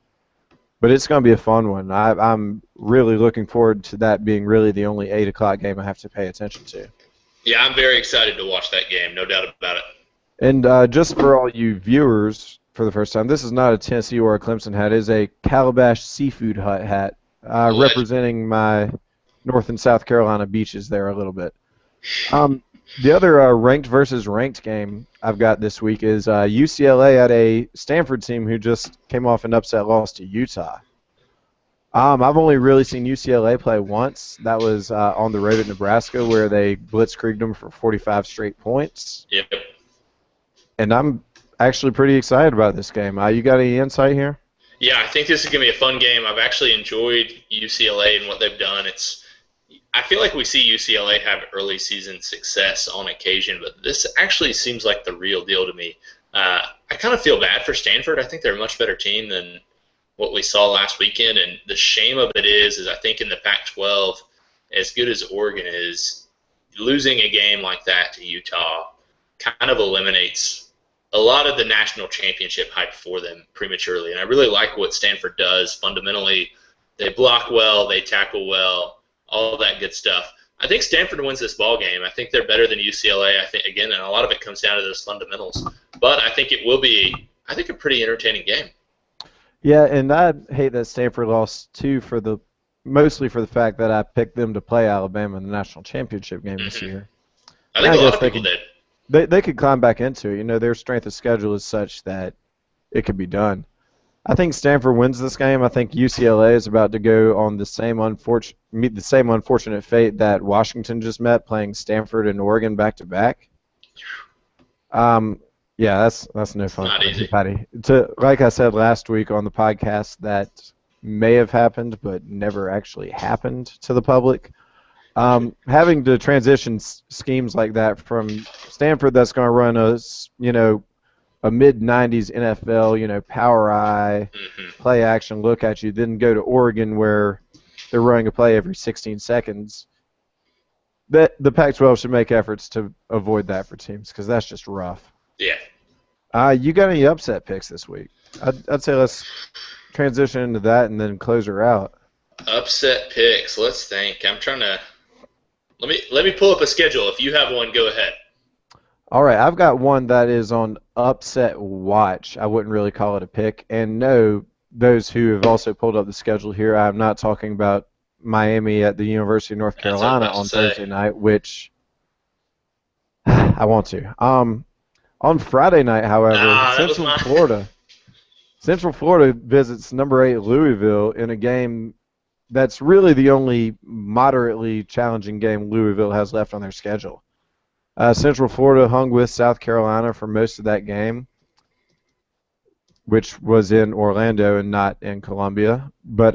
But it's going to be a fun one. I'm really looking forward to that being really the only 8 o'clock game I have to pay attention to. Yeah, I'm very excited to watch that game, no doubt about it. And just for all you viewers for the first time, this is not a Tennessee or a Clemson hat. It is a Calabash Seafood Hut hat representing my North and South Carolina beaches there a little bit. The other ranked versus ranked game I've got this week is UCLA at a Stanford team who just came off an upset loss to Utah. I've only really seen UCLA play once. That was on the road at Nebraska where they blitzkrieged them for 45 straight points. Yep. And I'm actually pretty excited about this game. You got any insight here? Yeah, I think this is going to be a fun game. I've actually enjoyed UCLA and what they've done. It's I feel like we see UCLA have early season success on occasion, but this actually seems like the real deal to me. I kind of feel bad for Stanford. I think they're a much better team than what we saw last weekend, and the shame of it is I think in the Pac-12, as good as Oregon is, losing a game like that to Utah kind of eliminates a lot of the national championship hype for them prematurely. And I really like what Stanford does fundamentally. They block well, they tackle well, all that good stuff. I think Stanford wins this ball game. I think they're better than UCLA. I think again, and a lot of it comes down to those fundamentals. But I think it will be, I think, a pretty entertaining game. Yeah, and I hate that Stanford lost too mostly for the fact that I picked them to play Alabama in the national championship game this year. I think a lot of people did. They could climb back into it. You know, their strength of schedule is such that it could be done. I think Stanford wins this game. I think UCLA is about to go on meet the same unfortunate fate that Washington just met, playing Stanford and Oregon back to back. Yeah, that's no fun. Not easy. Patty. Like I said last week on the podcast, that may have happened, but never actually happened to the public. Having to transition schemes like that from Stanford, that's going to run a mid-90s NFL, power eye, play action, look at you, then go to Oregon where they're running a play every 16 seconds. The Pac-12 should make efforts to avoid that for teams because that's just rough. Yeah. You got any upset picks this week? I'd say let's transition into that and then close her out. Upset picks. Let's think. I'm trying to. Let me pull up a schedule. If you have one, go ahead. All right, I've got one that is on upset watch. I wouldn't really call it a pick. And no, those who have also pulled up the schedule here, I'm not talking about Miami at the University of North Carolina on Thursday night, which I want to. On Friday night, however, Central Florida visits number 8 Louisville in a game that's really the only moderately challenging game Louisville has left on their schedule. Central Florida hung with South Carolina for most of that game, which was in Orlando and not in Columbia. But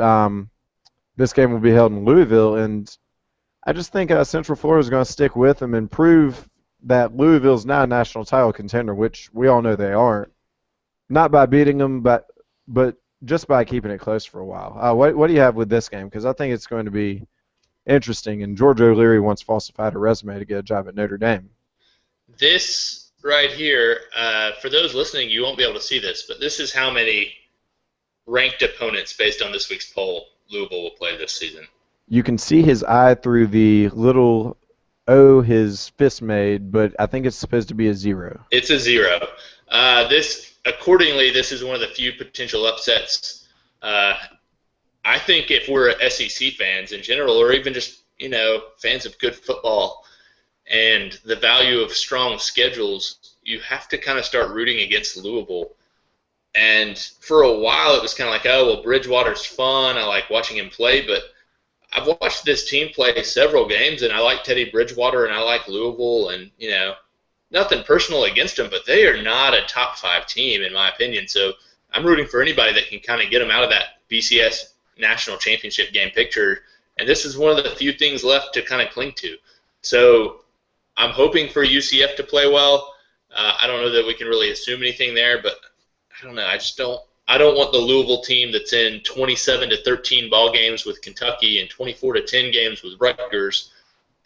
this game will be held in Louisville, and I just think Central Florida is going to stick with them and prove that Louisville's now a national title contender, which we all know they aren't. Not by beating them, but just by keeping it close for a while. What do you have with this game? Because I think it's going to be interesting, and George O'Leary once falsified a resume to get a job at Notre Dame. This right here, for those listening, you won't be able to see this, but this is how many ranked opponents based on this week's poll Louisville will play this season. You can see his eye through the little O his fist made, but I think it's supposed to be a 0. It's a 0. Accordingly, this is one of the few potential upsets. I think if we're SEC fans in general, or even just fans of good football and the value of strong schedules, you have to kind of start rooting against Louisville. And for a while, it was kind of like, oh, well, Bridgewater's fun. I like watching him play, but I've watched this team play several games, and I like Teddy Bridgewater, and I like Louisville, and nothing personal against them, but they are not a top 5 team in my opinion. So I'm rooting for anybody that can kind of get them out of that BCS national championship game picture, and this is one of the few things left to kind of cling to. So I'm hoping for UCF to play well. I don't know that we can really assume anything there, but I don't know. I don't want the Louisville team that's in 27-13 ball games with Kentucky and 24-10 games with Rutgers.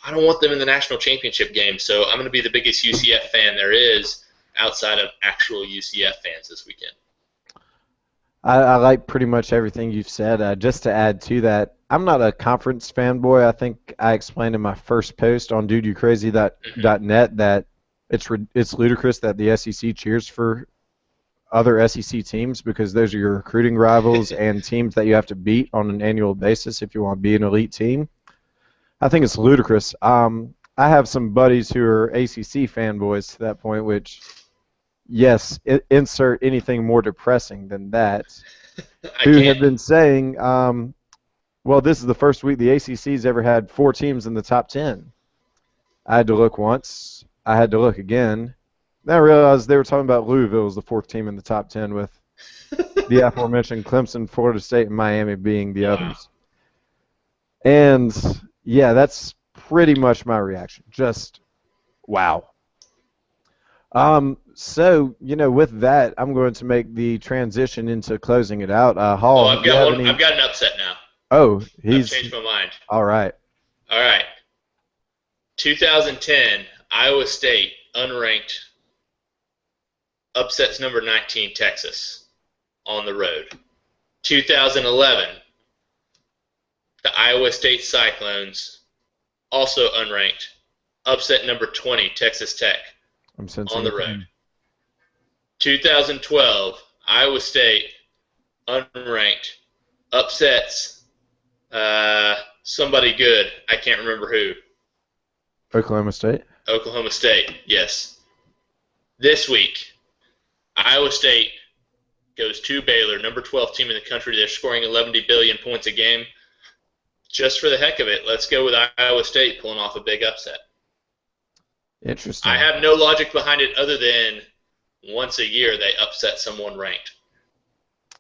I don't want them in the national championship game, so I'm going to be the biggest UCF fan there is outside of actual UCF fans this weekend. I like pretty much everything you've said. Just to add to that, I'm not a conference fanboy. I think I explained in my first post on dudeyoucrazy.net that it's ludicrous that the SEC cheers for other SEC teams because those are your recruiting rivals and teams that you have to beat on an annual basis if you want to be an elite team. I think it's ludicrous. I have some buddies who are ACC fanboys to that point, which, yes, insert anything more depressing than that, who have been saying, well, this is the first week the ACC's ever had 4 teams in the top 10. I had to look once. I had to look again. Then I realized they were talking about Louisville as the 4th team in the top 10 with the aforementioned Clemson, Florida State, and Miami being the others. And Yeah, that's pretty much my reaction. Just wow. So, with that, I'm going to make the transition into closing it out. Oh, Hall, I've do you got have one. any? I've got an upset now. Oh, I've he's changed my mind. all right. All right. 2010, Iowa State, unranked, upsets number 19, Texas, on the road. 2011, the Iowa State Cyclones, also unranked, upset number 20, Texas Tech, I'm sensing on the a road. theme. 2012, Iowa State, unranked, upsets somebody good. I can't remember who. Oklahoma State. Oklahoma State, yes. This week, Iowa State goes to Baylor, number 12 team in the country. They're scoring 11 billion points a game. Just for the heck of it, let's go with Iowa State pulling off a big upset. Interesting. I have no logic behind it other than once a year they upset someone ranked.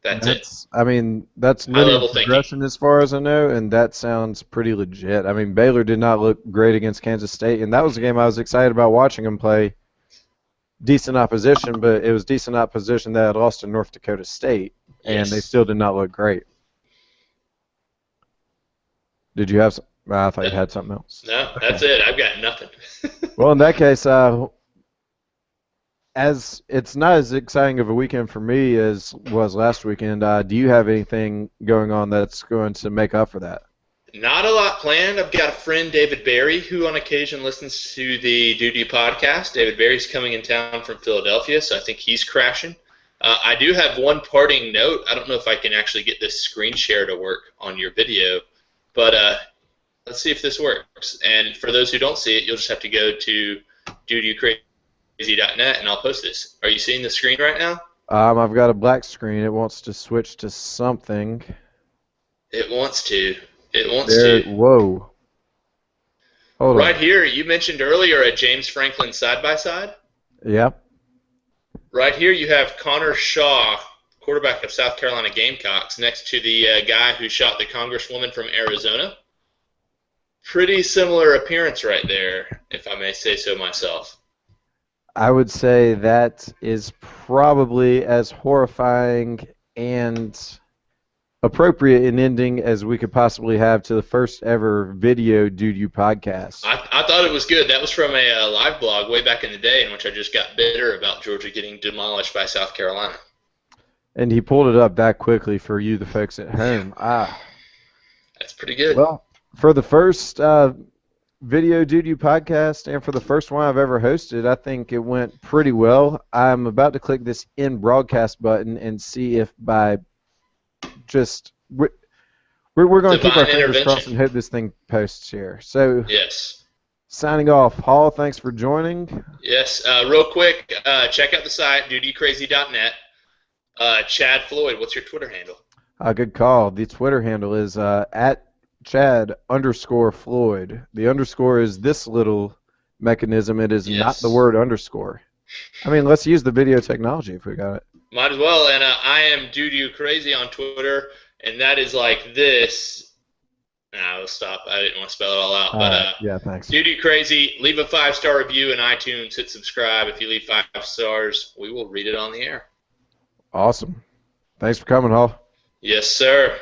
That's it. I mean, that's linear progression as far as I know, and that sounds pretty legit. I mean, Baylor did not look great against Kansas State, and that was a game I was excited about watching them play. Decent opposition, but it was decent opposition that had lost to North Dakota State, and they still did not look great. Did you have some? I thought you had something else. No, that's it. I've got nothing. Well, in that case, as it's not as exciting of a weekend for me as was last weekend, do you have anything going on that's going to make up for that? Not a lot planned. I've got a friend, David Barry, who on occasion listens to the Duty podcast. David Barry's coming in town from Philadelphia, so I think he's crashing. I do have one parting note. I don't know if I can actually get this screen share to work on your video, but let's see if this works. And for those who don't see it, you'll just have to go to dudeyoucrazy.net, and I'll post this. Are you seeing the screen right now? I've got a black screen. It wants to switch to something. It wants to. It wants to. Whoa. Hold right on. here, you mentioned earlier a James Franklin side-by-side. Yep. Right here you have Connor Shaw, quarterback of South Carolina Gamecocks, next to the guy who shot the congresswoman from Arizona. Pretty similar appearance right there, if I may say so myself. I would say that is probably as horrifying and appropriate an ending as we could possibly have to the first ever video Dude podcast. I thought it was good. That was from a live blog way back in the day in which I just got bitter about Georgia getting demolished by South Carolina. And he pulled it up that quickly for you, the folks at home. That's pretty good. Well, for the first video Dude podcast and for the first one I've ever hosted, I think it went pretty well. I'm about to click this in broadcast button and see if by just we're going to keep our fingers crossed and hope this thing posts here. So yes, signing off. Hall, thanks for joining. Yes, real quick, check out the site dudeyoucrazy.net. Chad Floyd, what's your Twitter handle? Good call. The Twitter handle is at Chad_Floyd. The underscore is this little mechanism. It is not the word underscore. I mean, let's use the video technology if we got it. Might as well. And I am Dude You Crazy on Twitter, and that is like this. Nah, we'll stop. I didn't want to spell it all out. But yeah, thanks. Dude You Crazy. Leave a 5-star review in iTunes. Hit subscribe. If you leave 5 stars, we will read it on the air. Awesome. Thanks for coming, Hall. Yes, sir.